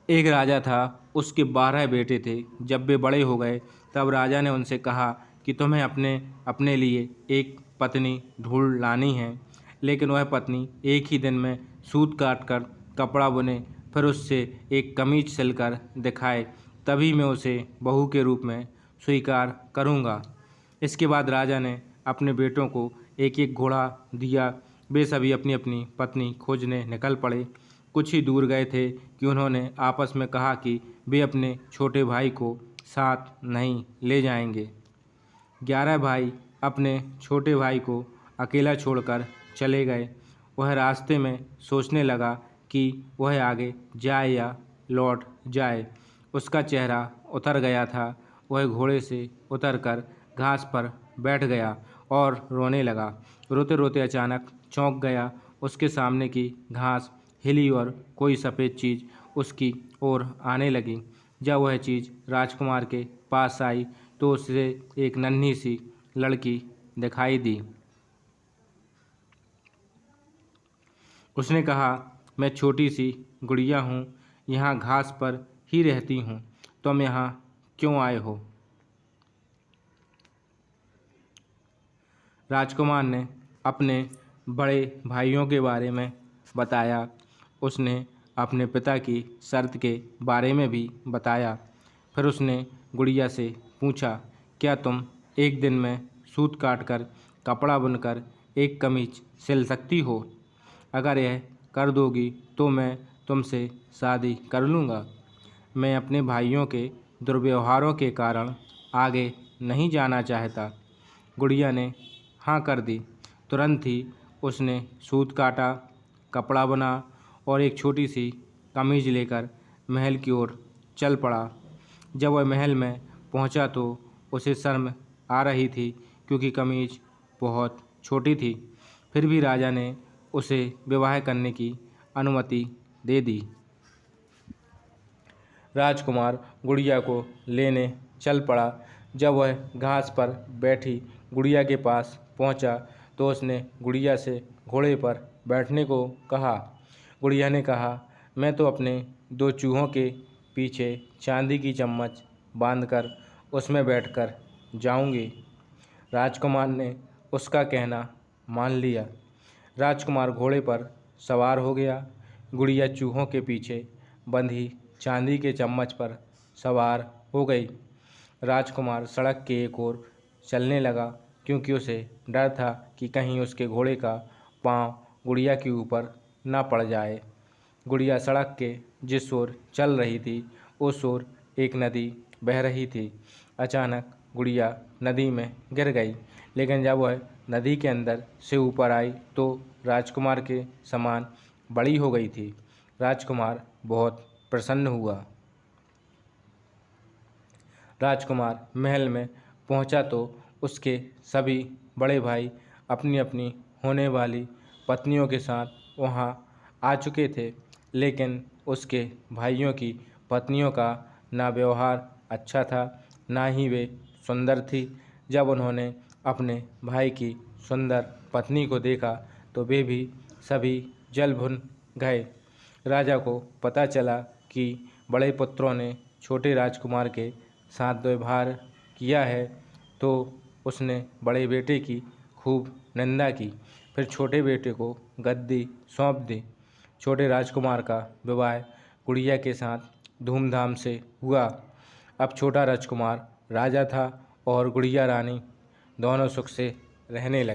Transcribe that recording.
एक राजा था, उसके 12 बेटे थे। जब वे बड़े हो गए तब राजा ने उनसे कहा कि तुम्हें अपने अपने लिए एक पत्नी ढूंढ लानी है, लेकिन वह पत्नी एक ही दिन में सूत काट कर कपड़ा बुने, फिर उससे एक कमीज सिलकर दिखाए, तभी मैं उसे बहू के रूप में स्वीकार करूँगा। इसके बाद राजा ने अपने बेटों को एक एक घोड़ा दिया। वे सभी अपनी अपनी पत्नी खोजने निकल पड़े। कुछ ही दूर गए थे कि उन्होंने आपस में कहा कि वे अपने छोटे भाई को साथ नहीं ले जाएंगे। 11 भाई अपने छोटे भाई को अकेला छोड़कर चले गए। वह रास्ते में सोचने लगा कि वह आगे जाए या लौट जाए। उसका चेहरा उतर गया था। वह घोड़े से उतरकर घास पर बैठ गया और रोने लगा। रोते रोते अचानक चौंक गया। उसके सामने की घास हिली और कोई सफ़ेद चीज़ उसकी ओर आने लगी। जब वह चीज़ राजकुमार के पास आई तो उसे एक नन्ही सी लड़की दिखाई दी। उसने कहा, मैं छोटी सी गुड़िया हूँ, यहाँ घास पर ही रहती हूँ, तुम यहाँ क्यों आए हो? राजकुमार ने अपने बड़े भाइयों के बारे में बताया। उसने अपने पिता की शर्त के बारे में भी बताया। फिर उसने गुड़िया से पूछा, क्या तुम एक दिन में सूत काटकर कपड़ा बुनकर एक कमीज सिल सकती हो? अगर यह कर दोगी तो मैं तुमसे शादी कर लूँगा। मैं अपने भाइयों के दुर्व्यवहारों के कारण आगे नहीं जाना चाहता। गुड़िया ने हाँ कर दी। तुरंत ही उसने सूत काटा, कपड़ा बुना और एक छोटी सी कमीज लेकर महल की ओर चल पड़ा। जब वह महल में पहुंचा तो उसे शर्म आ रही थी, क्योंकि कमीज बहुत छोटी थी। फिर भी राजा ने उसे विवाह करने की अनुमति दे दी। राजकुमार गुड़िया को लेने चल पड़ा। जब वह घास पर बैठी गुड़िया के पास पहुंचा तो उसने गुड़िया से घोड़े पर बैठने को कहा। गुड़िया ने कहा, मैं तो अपने 2 चूहों के पीछे चांदी की चम्मच बांधकर उसमें बैठकर जाऊंगी। राजकुमार ने उसका कहना मान लिया। राजकुमार घोड़े पर सवार हो गया। गुड़िया चूहों के पीछे बंधी चांदी के चम्मच पर सवार हो गई। राजकुमार सड़क के एक ओर चलने लगा, क्योंकि उसे डर था कि कहीं उसके घोड़े का पाँव गुड़िया के ऊपर न पड़ जाए। गुड़िया सड़क के जिस ओर चल रही थी उस ओर एक नदी बह रही थी। अचानक गुड़िया नदी में गिर गई, लेकिन जब वह नदी के अंदर से ऊपर आई तो राजकुमार के समान बड़ी हो गई थी। राजकुमार बहुत प्रसन्न हुआ। राजकुमार महल में पहुंचा तो उसके सभी बड़े भाई अपनी अपनी होने वाली पत्नियों के साथ वहां आ चुके थे, लेकिन उसके भाइयों की पत्नियों का ना व्यवहार अच्छा था, ना ही वे सुंदर थी। जब उन्होंने अपने भाई की सुंदर पत्नी को देखा तो वे भी सभी जल भुन गए। राजा को पता चला कि बड़े पुत्रों ने छोटे राजकुमार के साथ व्यवहार किया है, तो उसने बड़े बेटे की खूब निंदा की। फिर छोटे बेटे को गद्दी सौंप दी। छोटे राजकुमार का विवाह गुड़िया के साथ धूमधाम से हुआ। अब छोटा राजकुमार राजा था और गुड़िया रानी दोनों सुख से रहने लगे।